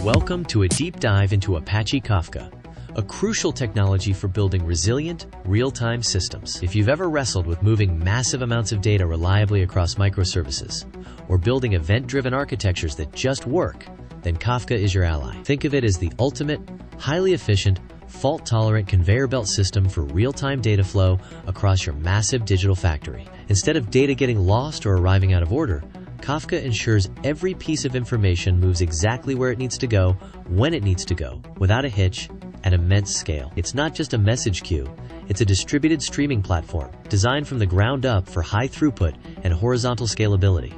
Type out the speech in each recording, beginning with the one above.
Welcome to a deep dive into Apache Kafka, a crucial technology for building resilient, real-time systems. If you've ever wrestled with moving massive amounts of data reliably across microservices, or building event-driven architectures that just work, then Kafka is your ally. Think of it as the ultimate, highly efficient, fault-tolerant conveyor belt system for real-time data flow across your massive digital factory. Instead of data getting lost or arriving out of order, Kafka ensures every piece of information moves exactly where it needs to go, when it needs to go, without a hitch, at immense scale. It's not just a message queue, it's a distributed streaming platform designed from the ground up for high throughput and horizontal scalability.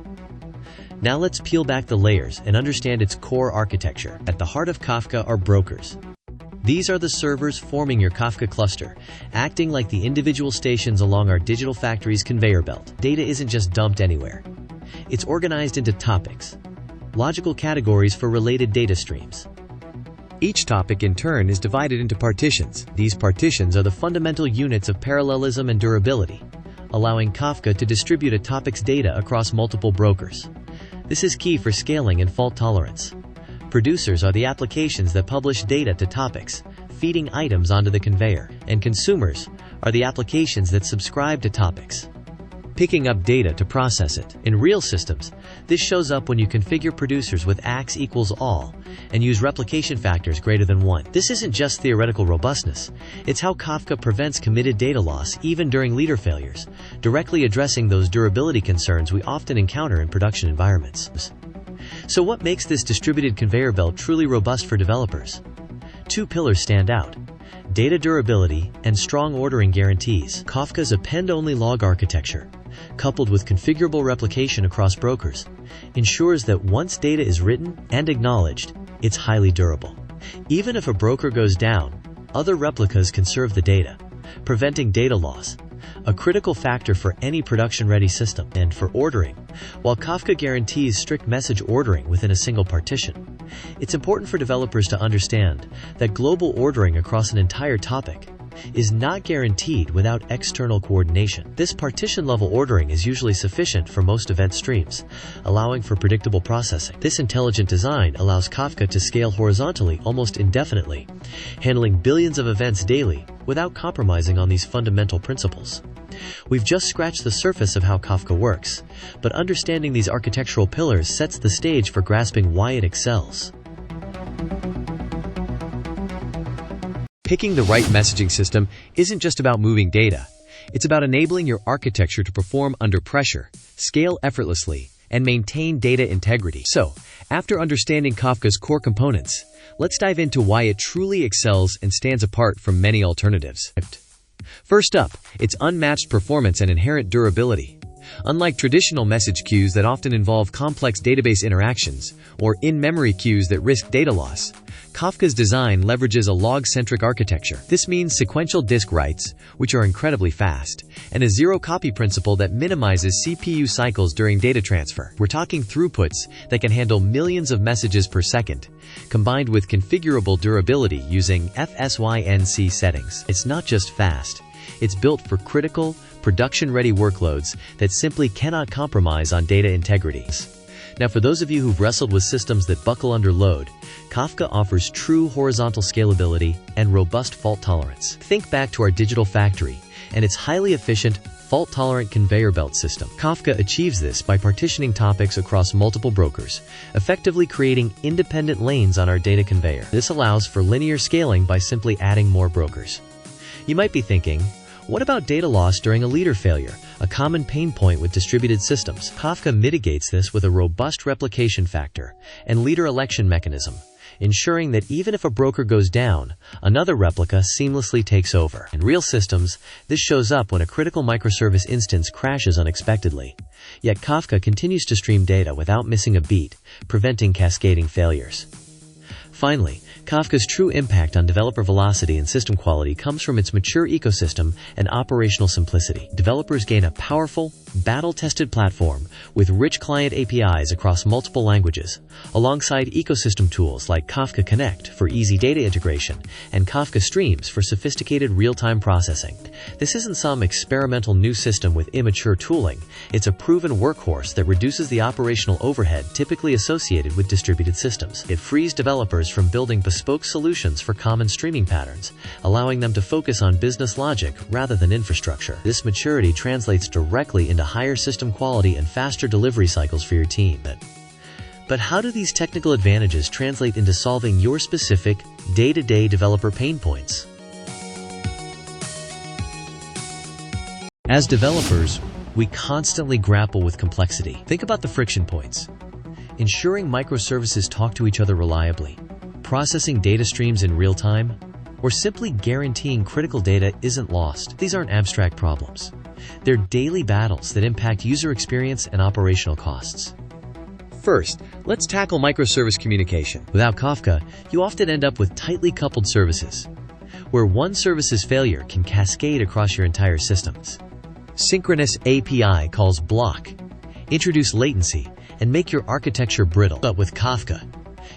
Now let's peel back the layers and understand its core architecture. At the heart of Kafka are brokers. These are the servers forming your Kafka cluster, acting like the individual stations along our digital factory's conveyor belt. Data isn't just dumped anywhere. It's organized into topics, logical categories for related data streams. Each topic in turn is divided into partitions. These partitions are the fundamental units of parallelism and durability, allowing Kafka to distribute a topic's data across multiple brokers. This is key for scaling and fault tolerance. Producers are the applications that publish data to topics, feeding items onto the conveyor, and consumers are the applications that subscribe to topics, picking up data to process it. In real systems, this shows up when you configure producers with AX equals all and use replication factors greater than 1. This isn't just theoretical robustness, it's how Kafka prevents committed data loss even during leader failures, directly addressing those durability concerns we often encounter in production environments. So what makes this distributed conveyor belt truly robust for developers? Two pillars stand out: data durability and strong ordering guarantees. Kafka's append-only log architecture, coupled with configurable replication across brokers, ensures that once data is written and acknowledged, it's highly durable. Even if a broker goes down, other replicas can serve the data, preventing data loss, a critical factor for any production-ready system. And for ordering, while Kafka guarantees strict message ordering within a single partition, it's important for developers to understand that global ordering across an entire topic is not guaranteed without external coordination. This partition-level ordering is usually sufficient for most event streams, allowing for predictable processing. This intelligent design allows Kafka to scale horizontally almost indefinitely, handling billions of events daily without compromising on these fundamental principles. We've just scratched the surface of how Kafka works, but understanding these architectural pillars sets the stage for grasping why it excels. Picking the right messaging system isn't just about moving data. It's about enabling your architecture to perform under pressure, scale effortlessly, and maintain data integrity. So, after understanding Kafka's core components, let's dive into why it truly excels and stands apart from many alternatives. First up, its unmatched performance and inherent durability. Unlike traditional message queues that often involve complex database interactions, or in-memory queues that risk data loss, Kafka's design leverages a log-centric architecture. This means sequential disk writes, which are incredibly fast, and a zero-copy principle that minimizes CPU cycles during data transfer. We're talking throughputs that can handle millions of messages per second, combined with configurable durability using FSYNC settings. It's not just fast, it's built for critical, production-ready workloads that simply cannot compromise on data integrity. Now, for those of you who've wrestled with systems that buckle under load, Kafka offers true horizontal scalability and robust fault tolerance. Think back to our digital factory and its highly efficient, fault-tolerant conveyor belt system. Kafka achieves this by partitioning topics across multiple brokers, effectively creating independent lanes on our data conveyor. This allows for linear scaling by simply adding more brokers. You might be thinking, what about data loss during a leader failure, a common pain point with distributed systems? Kafka mitigates this with a robust replication factor and leader election mechanism, ensuring that even if a broker goes down, another replica seamlessly takes over. In real systems, this shows up when a critical microservice instance crashes unexpectedly. Yet Kafka continues to stream data without missing a beat, preventing cascading failures. Finally, Kafka's true impact on developer velocity and system quality comes from its mature ecosystem and operational simplicity. Developers gain a powerful, battle-tested platform with rich client APIs across multiple languages, alongside ecosystem tools like Kafka Connect for easy data integration and Kafka Streams for sophisticated real-time processing. This isn't some experimental new system with immature tooling. It's a proven workhorse that reduces the operational overhead typically associated with distributed systems. It frees developers from building bespoke solutions for common streaming patterns, allowing them to focus on business logic rather than infrastructure. This maturity translates directly into higher system quality and faster delivery cycles for your team. But how do these technical advantages translate into solving your specific, day-to-day developer pain points? As developers, we constantly grapple with complexity. Think about the friction points. Ensuring microservices talk to each other reliably, processing data streams in real time, or simply guaranteeing critical data isn't lost. These aren't abstract problems. They're daily battles that impact user experience and operational costs. First, let's tackle microservice communication. Without Kafka, you often end up with tightly coupled services, where one service's failure can cascade across your entire systems. Synchronous API calls block, introduce latency, and make your architecture brittle. But with Kafka,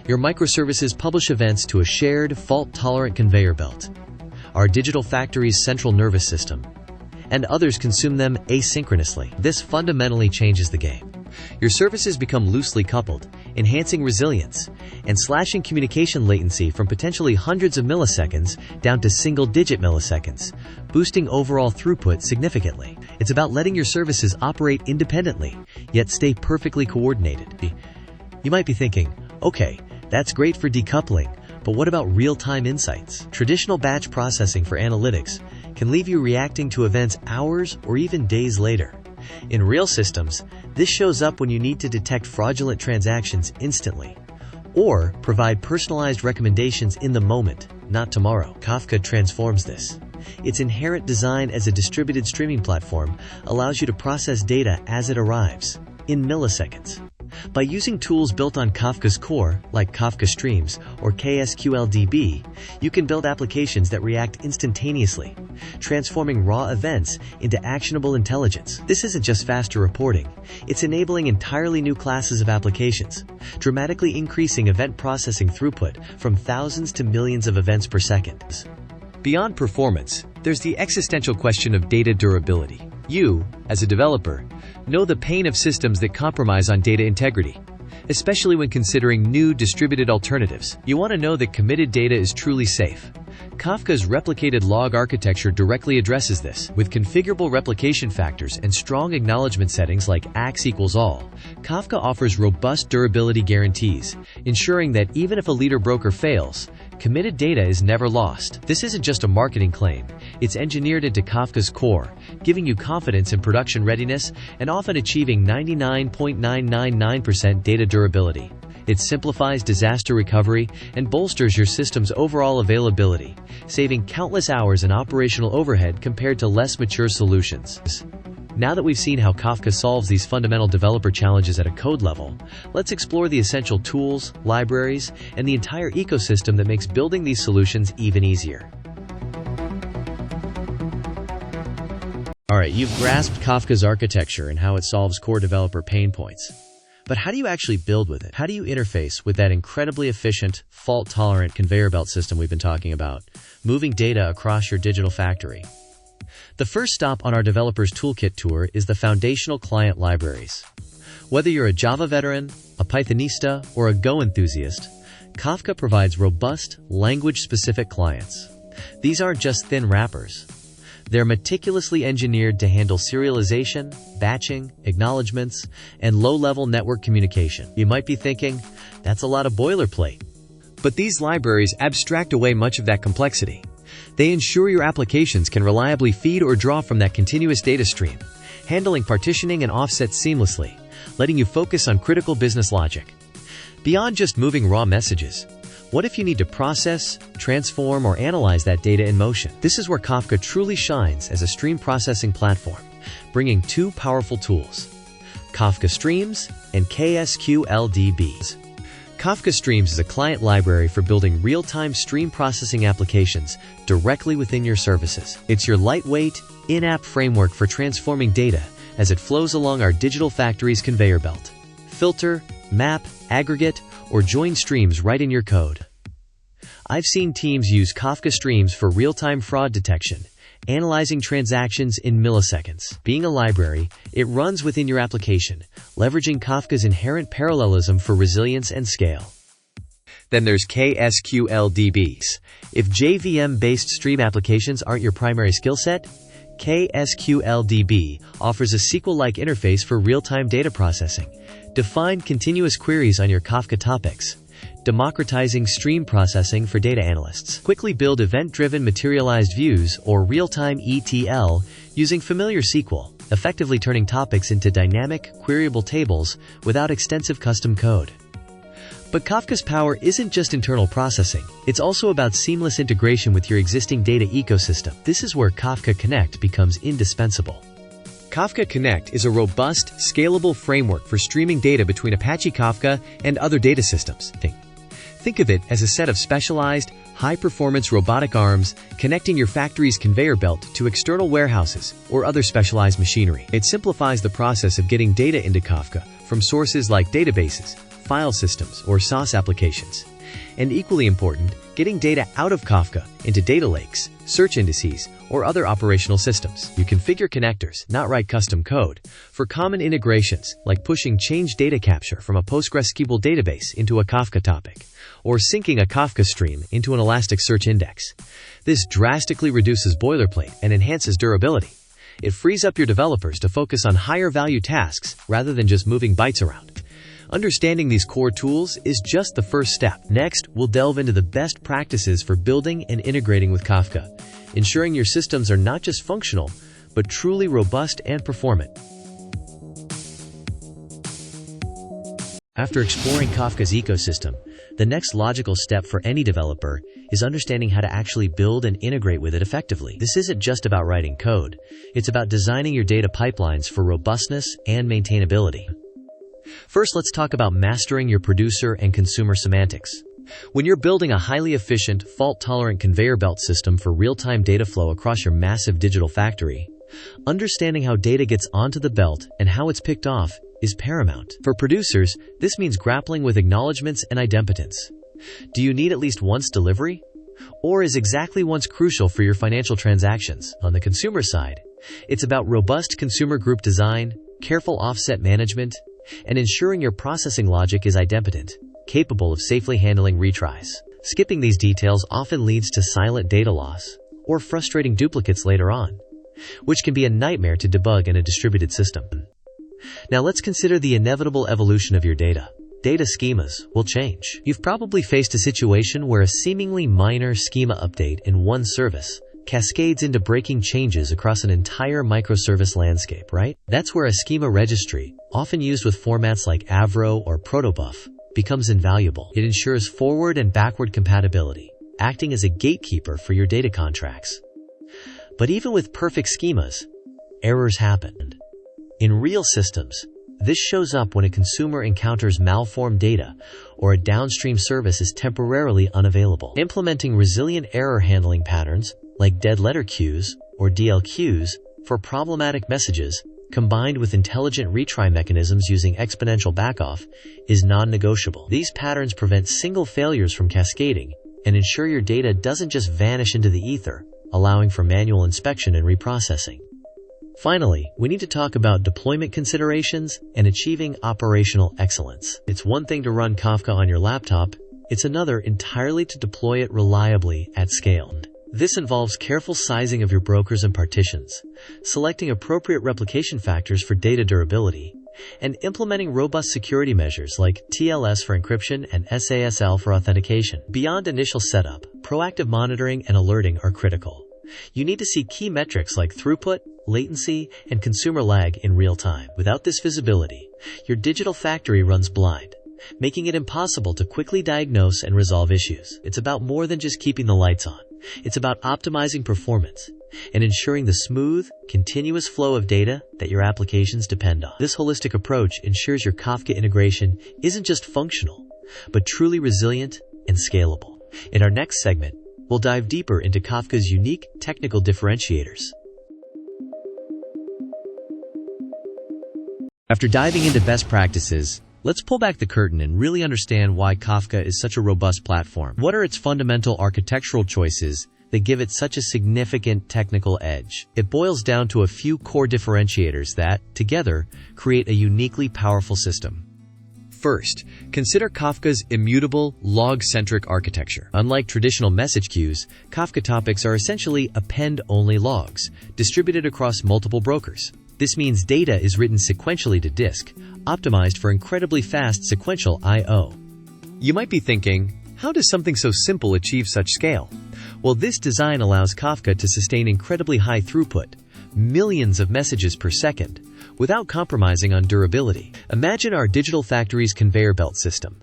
your microservices publish events to a shared, fault-tolerant conveyor belt, our digital factory's central nervous system, and others consume them asynchronously. This fundamentally changes the game. Your services become loosely coupled, enhancing resilience and slashing communication latency from potentially hundreds of milliseconds down to single-digit milliseconds, boosting overall throughput significantly. It's about letting your services operate independently, yet stay perfectly coordinated. You might be thinking, okay, that's great for decoupling, but what about real-time insights? Traditional batch processing for analytics can leave you reacting to events hours or even days later. In real systems, this shows up when you need to detect fraudulent transactions instantly, or provide personalized recommendations in the moment, not tomorrow. Kafka transforms this. Its inherent design as a distributed streaming platform allows you to process data as it arrives, in milliseconds. By using tools built on Kafka's core, like Kafka Streams or KSQLDB, you can build applications that react instantaneously, transforming raw events into actionable intelligence. This isn't just faster reporting, it's enabling entirely new classes of applications, dramatically increasing event processing throughput from thousands to millions of events per second. Beyond performance, there's the existential question of data durability. You, as a developer, know the pain of systems that compromise on data integrity, especially when considering new distributed alternatives. You want to know that committed data is truly safe. Kafka's replicated log architecture directly addresses this. With configurable replication factors and strong acknowledgement settings like AX equals all, Kafka offers robust durability guarantees, ensuring that even if a leader broker fails, committed data is never lost. This isn't just a marketing claim. It's engineered into Kafka's core, giving you confidence in production readiness and often achieving 99.999% data durability. It simplifies disaster recovery and bolsters your system's overall availability, saving countless hours in operational overhead compared to less mature solutions. Now that we've seen how Kafka solves these fundamental developer challenges at a code level, let's explore the essential tools, libraries, and the entire ecosystem that makes building these solutions even easier. Alright, you've grasped Kafka's architecture and how it solves core developer pain points. But how do you actually build with it? How do you interface with that incredibly efficient, fault-tolerant conveyor belt system we've been talking about, moving data across your digital factory? The first stop on our Developers Toolkit tour is the foundational client libraries. Whether you're a Java veteran, a Pythonista, or a Go enthusiast, Kafka provides robust, language-specific clients. These aren't just thin wrappers. They're meticulously engineered to handle serialization, batching, acknowledgements, and low-level network communication. You might be thinking, that's a lot of boilerplate. But these libraries abstract away much of that complexity. They ensure your applications can reliably feed or draw from that continuous data stream, handling partitioning and offsets seamlessly, letting you focus on critical business logic. Beyond just moving raw messages, what if you need to process, transform, or analyze that data in motion? This is where Kafka truly shines as a stream processing platform, bringing two powerful tools, Kafka Streams and KSQLDB. Kafka Streams is a client library for building real-time stream processing applications directly within your services. It's your lightweight, in-app framework for transforming data as it flows along our digital factory's conveyor belt. Filter, map, aggregate, or join streams right in your code. I've seen teams use Kafka Streams for real-time fraud detection, analyzing transactions in milliseconds. Being a library, it runs within your application, leveraging Kafka's inherent parallelism for resilience and scale. Then there's KSQLDBs. If JVM-based stream applications aren't your primary skill set, KSQLDB offers a SQL-like interface for real-time data processing. Define continuous queries on your Kafka topics, democratizing stream processing for data analysts. Quickly build event-driven materialized views or real-time ETL using familiar SQL, effectively turning topics into dynamic, queryable tables without extensive custom code. But Kafka's power isn't just internal processing, it's also about seamless integration with your existing data ecosystem. This is where Kafka Connect becomes indispensable. Kafka Connect is a robust, scalable framework for streaming data between Apache Kafka and other data systems. Think of it as a set of specialized, high-performance robotic arms connecting your factory's conveyor belt to external warehouses or other specialized machinery. It simplifies the process of getting data into Kafka from sources like databases, file systems, or SaaS applications. And equally important, getting data out of Kafka into data lakes, search indices, or other operational systems. You configure connectors, not write custom code, for common integrations like pushing change data capture from a PostgreSQL database into a Kafka topic, or syncing a Kafka stream into an Elasticsearch index. This drastically reduces boilerplate and enhances durability. It frees up your developers to focus on higher value tasks rather than just moving bytes around. Understanding these core tools is just the first step. Next, we'll delve into the best practices for building and integrating with Kafka, ensuring your systems are not just functional, but truly robust and performant. After exploring Kafka's ecosystem, the next logical step for any developer is understanding how to actually build and integrate with it effectively. This isn't just about writing code, it's about designing your data pipelines for robustness and maintainability. First, let's talk about mastering your producer and consumer semantics. When you're building a highly efficient, fault-tolerant conveyor belt system for real-time data flow across your massive digital factory, understanding how data gets onto the belt and how it's picked off is paramount. For producers, this means grappling with acknowledgements and idempotence. Do you need at least once delivery? Or is exactly once crucial for your financial transactions? On the consumer side, it's about robust consumer group design, careful offset management, and ensuring your processing logic is idempotent, capable of safely handling retries. Skipping these details often leads to silent data loss, or frustrating duplicates later on, which can be a nightmare to debug in a distributed system. Now let's consider the inevitable evolution of your data. Data schemas will change. You've probably faced a situation where a seemingly minor schema update in one service cascades into breaking changes across an entire microservice landscape, right? That's where a schema registry, often used with formats like Avro or Protobuf, becomes invaluable. It ensures forward and backward compatibility, acting as a gatekeeper for your data contracts. But even with perfect schemas, errors happen. In real systems, this shows up when a consumer encounters malformed data or a downstream service is temporarily unavailable. Implementing resilient error handling patterns like dead letter queues or DLQs for problematic messages, combined with intelligent retry mechanisms using exponential backoff, is non-negotiable. These patterns prevent single failures from cascading and ensure your data doesn't just vanish into the ether, allowing for manual inspection and reprocessing. Finally, we need to talk about deployment considerations and achieving operational excellence. It's one thing to run Kafka on your laptop, it's another entirely to deploy it reliably at scale. This involves careful sizing of your brokers and partitions, selecting appropriate replication factors for data durability, and implementing robust security measures like TLS for encryption and SASL for authentication. Beyond initial setup, proactive monitoring and alerting are critical. You need to see key metrics like throughput, latency, and consumer lag in real time. Without this visibility, your digital factory runs blind, making it impossible to quickly diagnose and resolve issues. It's about more than just keeping the lights on. It's about optimizing performance and ensuring the smooth, continuous flow of data that your applications depend on. This holistic approach ensures your Kafka integration isn't just functional, but truly resilient and scalable. In our next segment, we'll dive deeper into Kafka's unique technical differentiators. After diving into best practices, let's pull back the curtain and really understand why Kafka is such a robust platform. What are its fundamental architectural choices that give it such a significant technical edge? It boils down to a few core differentiators that, together, create a uniquely powerful system. First, consider Kafka's immutable, log-centric architecture. Unlike traditional message queues, Kafka topics are essentially append-only logs, distributed across multiple brokers. This means data is written sequentially to disk, optimized for incredibly fast sequential I/O. You might be thinking, how does something so simple achieve such scale? Well, this design allows Kafka to sustain incredibly high throughput, millions of messages per second, without compromising on durability. Imagine our digital factory's conveyor belt system.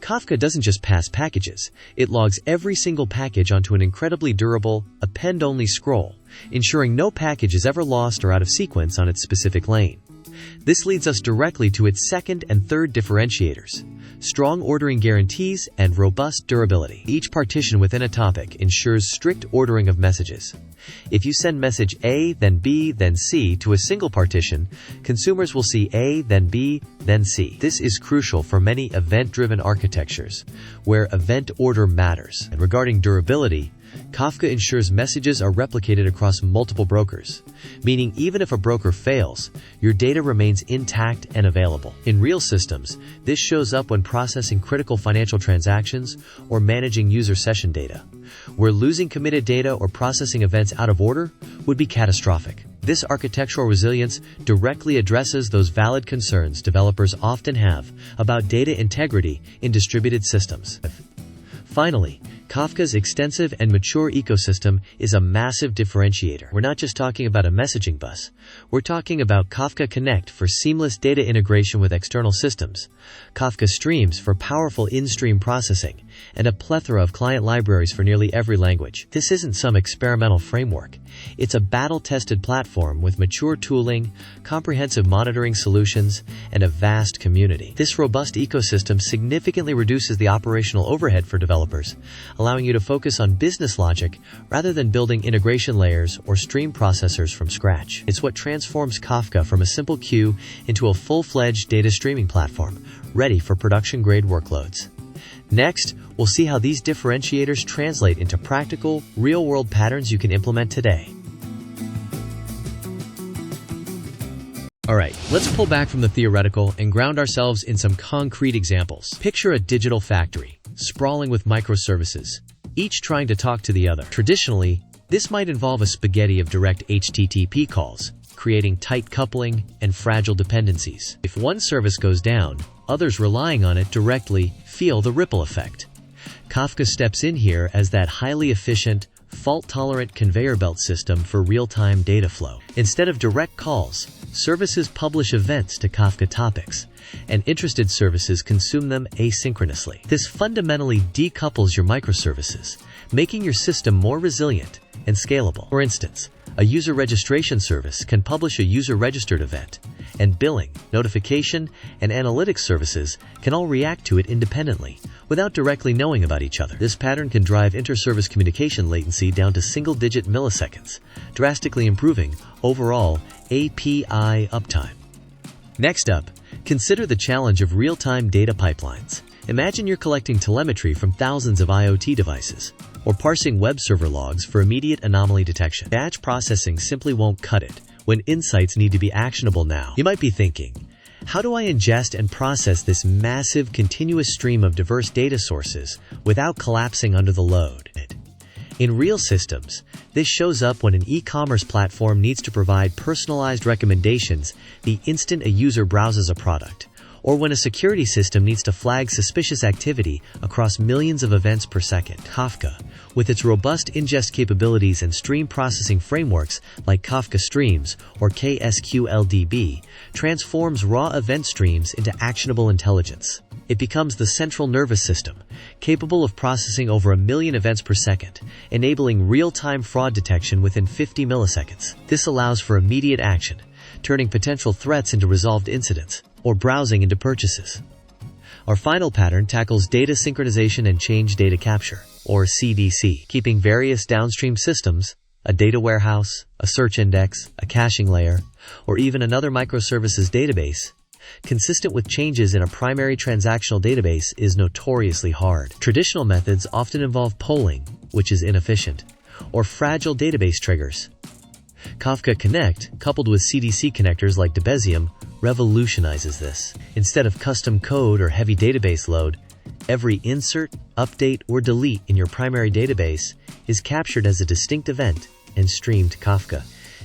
Kafka doesn't just pass packages, it logs every single package onto an incredibly durable, append-only scroll, ensuring no package is ever lost or out of sequence on its specific lane. This leads us directly to its second and third differentiators: strong ordering guarantees and robust durability. Each partition within a topic ensures strict ordering of messages. If you send message A, then B, then C to a single partition, consumers will see A, then B, then C. This is crucial for many event-driven architectures, where event order matters. And regarding durability, Kafka ensures messages are replicated across multiple brokers, meaning even if a broker fails, your data remains intact and available. In real systems, this shows up when processing critical financial transactions or managing user session data, where losing committed data or processing events out of order would be catastrophic. This architectural resilience directly addresses those valid concerns developers often have about data integrity in distributed systems. Finally, Kafka's extensive and mature ecosystem is a massive differentiator. We're not just talking about a messaging bus. We're talking about Kafka Connect for seamless data integration with external systems, Kafka Streams for powerful in-stream processing, and a plethora of client libraries for nearly every language. This isn't some experimental framework. It's a battle-tested platform with mature tooling, comprehensive monitoring solutions, and a vast community. This robust ecosystem significantly reduces the operational overhead for developers, allowing you to focus on business logic rather than building integration layers or stream processors from scratch. It's what transforms Kafka from a simple queue into a full-fledged data streaming platform, ready for production-grade workloads. Next, we'll see how these differentiators translate into practical, real-world patterns you can implement today. Alright, let's pull back from the theoretical and ground ourselves in some concrete examples. Picture a digital factory, sprawling with microservices, each trying to talk to the other. Traditionally, this might involve a spaghetti of direct HTTP calls, creating tight coupling and fragile dependencies. If one service goes down, others relying on it directly feel the ripple effect. Kafka steps in here as that highly efficient, fault-tolerant conveyor belt system for real-time data flow. Instead of direct calls, services publish events to Kafka topics, and interested services consume them asynchronously. This fundamentally decouples your microservices, making your system more resilient and scalable. For instance, a user registration service can publish a user-registered event, and billing, notification, and analytics services can all react to it independently, without directly knowing about each other. This pattern can drive inter-service communication latency down to single-digit milliseconds, drastically improving overall API uptime. Next up, consider the challenge of real-time data pipelines. Imagine you're collecting telemetry from thousands of IoT devices, or parsing web server logs for immediate anomaly detection. Batch processing simply won't cut it when insights need to be actionable now. You might be thinking, how do I ingest and process this massive continuous stream of diverse data sources without collapsing under the load? In real systems, this shows up when an e-commerce platform needs to provide personalized recommendations the instant a user browses a product, or when a security system needs to flag suspicious activity across millions of events per second. Kafka, with its robust ingest capabilities and stream processing frameworks like Kafka Streams or KSQLDB, transforms raw event streams into actionable intelligence. It becomes the central nervous system, capable of processing over 1 million events per second, enabling real-time fraud detection within 50 milliseconds. This allows for immediate action, turning potential threats into resolved incidents, or browsing into purchases. Our final pattern tackles data synchronization and change data capture, or CDC, keeping various downstream systems, a data warehouse, a search index, a caching layer, or even another microservices database, consistent with changes in a primary transactional database is notoriously hard. Traditional methods often involve polling, which is inefficient, or fragile database triggers. Kafka Connect, coupled with CDC connectors like Debezium, revolutionizes this. Instead of custom code or heavy database load, every insert, update, or delete in your primary database is captured as a distinct event and streamed to Kafka.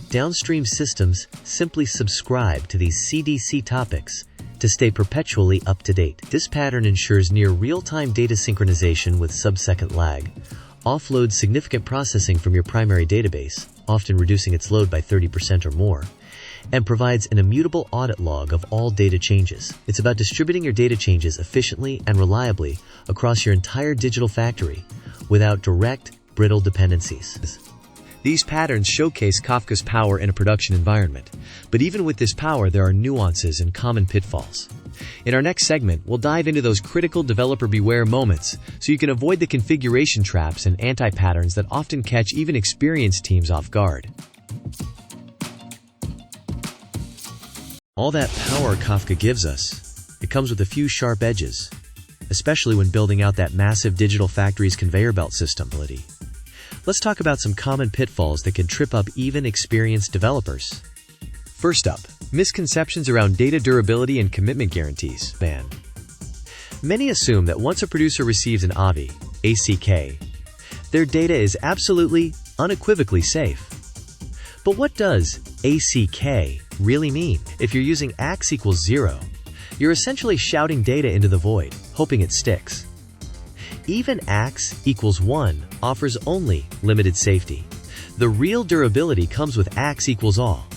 Downstream systems simply subscribe to these CDC topics to stay perpetually up to date. This pattern ensures near real-time data synchronization with sub-second lag, offloads significant processing from your primary database, often reducing its load by 30% or more, and provides an immutable audit log of all data changes. It's about distributing your data changes efficiently and reliably across your entire digital factory without direct, brittle dependencies. These patterns showcase Kafka's power in a production environment, but even with this power, there are nuances and common pitfalls. In our next segment, we'll dive into those critical developer beware moments so you can avoid the configuration traps and anti-patterns that often catch even experienced teams off guard. All that power Kafka gives us, it comes with a few sharp edges, especially when building out that massive digital factory's conveyor belt system. Let's talk about some common pitfalls that can trip up even experienced developers. First up, misconceptions around data durability and commitment guarantees. Many assume that once a producer receives an AVI, ACK, their data is absolutely, unequivocally safe. But what does ACK really mean? If you're using AX equals 0, you're essentially shouting data into the void, hoping it sticks. Even AX equals 1 offers only limited safety. The real durability comes with AX equals all,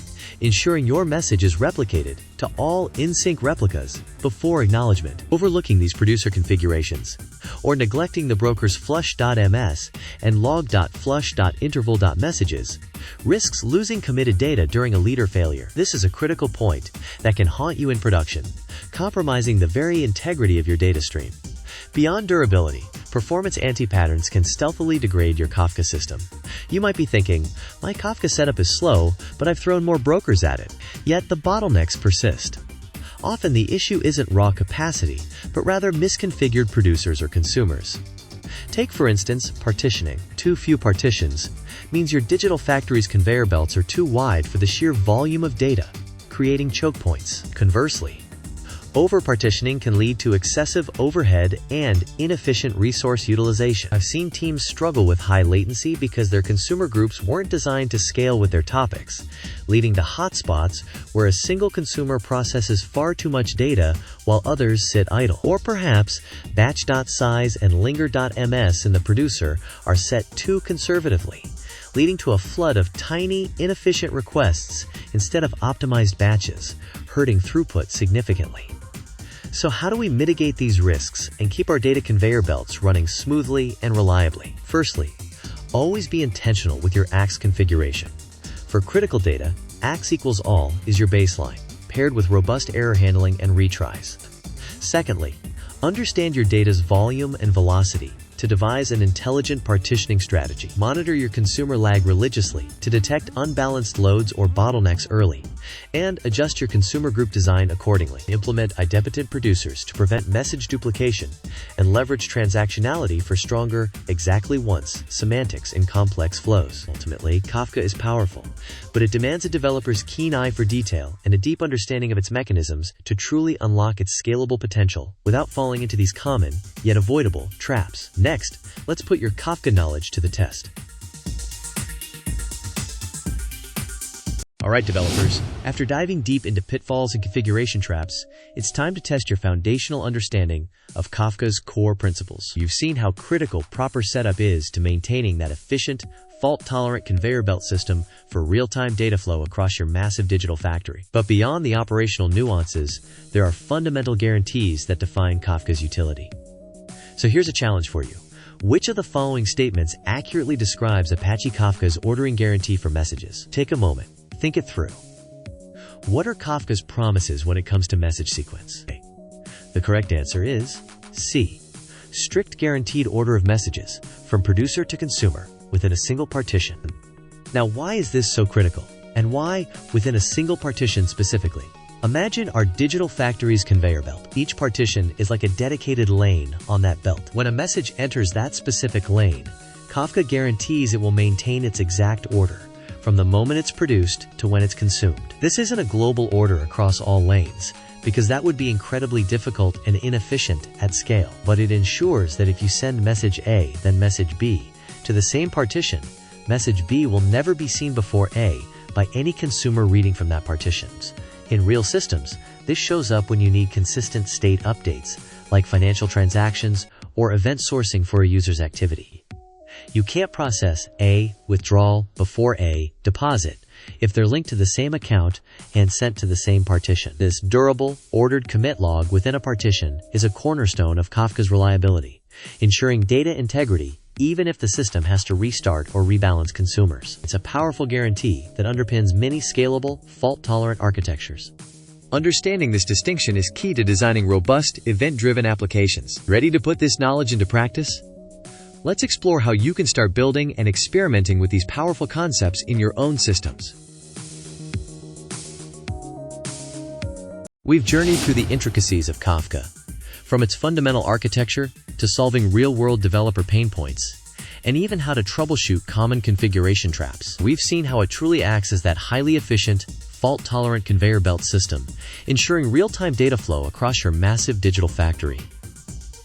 ensuring your message is replicated to all in-sync replicas before acknowledgement. Overlooking these producer configurations, or neglecting the broker's flush.ms and log.flush.interval.messages, risks losing committed data during a leader failure. This is a critical point that can haunt you in production, compromising the very integrity of your data stream. Beyond durability, performance anti-patterns can stealthily degrade your Kafka system. You might be thinking, my Kafka setup is slow, but I've thrown more brokers at it. Yet the bottlenecks persist. Often the issue isn't raw capacity, but rather misconfigured producers or consumers. Take, for instance, partitioning. Too few partitions means your digital factory's conveyor belts are too wide for the sheer volume of data, creating choke points. Conversely, over-partitioning can lead to excessive overhead and inefficient resource utilization. I've seen teams struggle with high latency because their consumer groups weren't designed to scale with their topics, leading to hotspots where a single consumer processes far too much data while others sit idle. Or perhaps batch.size and linger.ms in the producer are set too conservatively, leading to a flood of tiny, inefficient requests instead of optimized batches, hurting throughput significantly. So how do we mitigate these risks and keep our data conveyor belts running smoothly and reliably? Firstly, always be intentional with your AX configuration. For critical data, AX equals all is your baseline, paired with robust error handling and retries. Secondly, understand your data's volume and velocity to devise an intelligent partitioning strategy. Monitor your consumer lag religiously to detect unbalanced loads or bottlenecks early, and adjust your consumer group design accordingly. Implement idempotent producers to prevent message duplication and leverage transactionality for stronger exactly once semantics in complex flows. Ultimately, Kafka is powerful, but it demands a developer's keen eye for detail and a deep understanding of its mechanisms to truly unlock its scalable potential without falling into these common, yet avoidable, traps. Next, let's put your Kafka knowledge to the test. Alright developers, after diving deep into pitfalls and configuration traps, it's time to test your foundational understanding of Kafka's core principles. You've seen how critical proper setup is to maintaining that efficient, fault-tolerant conveyor belt system for real-time data flow across your massive digital factory. But beyond the operational nuances, there are fundamental guarantees that define Kafka's utility. So here's a challenge for you. Which of the following statements accurately describes Apache Kafka's ordering guarantee for messages? Take a moment. Think it through. What are Kafka's promises when it comes to message sequence? The correct answer is C. Strict guaranteed order of messages from producer to consumer within a single partition. Now, why is this so critical? And why within a single partition specifically? Imagine our digital factory's conveyor belt. Each partition is like a dedicated lane on that belt. When a message enters that specific lane, Kafka guarantees it will maintain its exact order from the moment it's produced to when it's consumed. This isn't a global order across all lanes, because that would be incredibly difficult and inefficient at scale. But it ensures that if you send message A, then message B, to the same partition, message B will never be seen before A by any consumer reading from that partition. In real systems, this shows up when you need consistent state updates, like financial transactions or event sourcing for a user's activity. You can't process A withdrawal before A deposit if they're linked to the same account and sent to the same partition. This durable, ordered commit log within a partition is a cornerstone of Kafka's reliability, ensuring data integrity even if the system has to restart or rebalance consumers. It's a powerful guarantee that underpins many scalable, fault-tolerant architectures. Understanding this distinction is key to designing robust, event-driven applications. Ready to put this knowledge into practice? Let's explore how you can start building and experimenting with these powerful concepts in your own systems. We've journeyed through the intricacies of Kafka, from its fundamental architecture to solving real-world developer pain points, and even how to troubleshoot common configuration traps. We've seen how it truly acts as that highly efficient, fault-tolerant conveyor belt system, ensuring real-time data flow across your massive digital factory.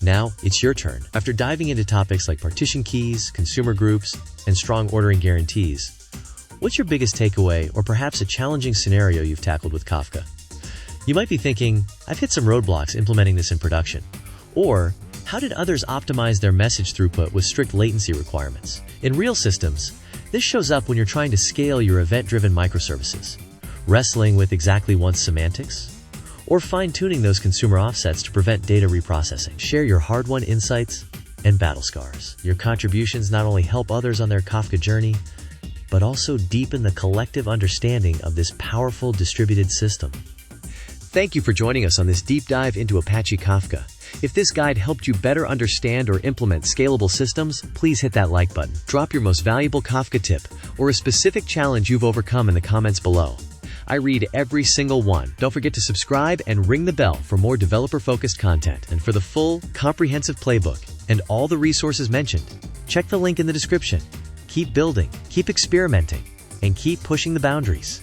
Now, it's your turn. After diving into topics like partition keys, consumer groups, and strong ordering guarantees, what's your biggest takeaway or perhaps a challenging scenario you've tackled with Kafka? You might be thinking, I've hit some roadblocks implementing this in production. Or, how did others optimize their message throughput with strict latency requirements? In real systems, this shows up when you're trying to scale your event-driven microservices, wrestling with exactly once semantics, or fine-tuning those consumer offsets to prevent data reprocessing. Share your hard-won insights and battle scars. Your contributions not only help others on their Kafka journey, but also deepen the collective understanding of this powerful distributed system. Thank you for joining us on this deep dive into Apache Kafka. If this guide helped you better understand or implement scalable systems, please hit that like button. Drop your most valuable Kafka tip or a specific challenge you've overcome in the comments below. I read every single one. Don't forget to subscribe and ring the bell for more developer-focused content. And for the full, comprehensive playbook and all the resources mentioned, check the link in the description. Keep building, keep experimenting, and keep pushing the boundaries.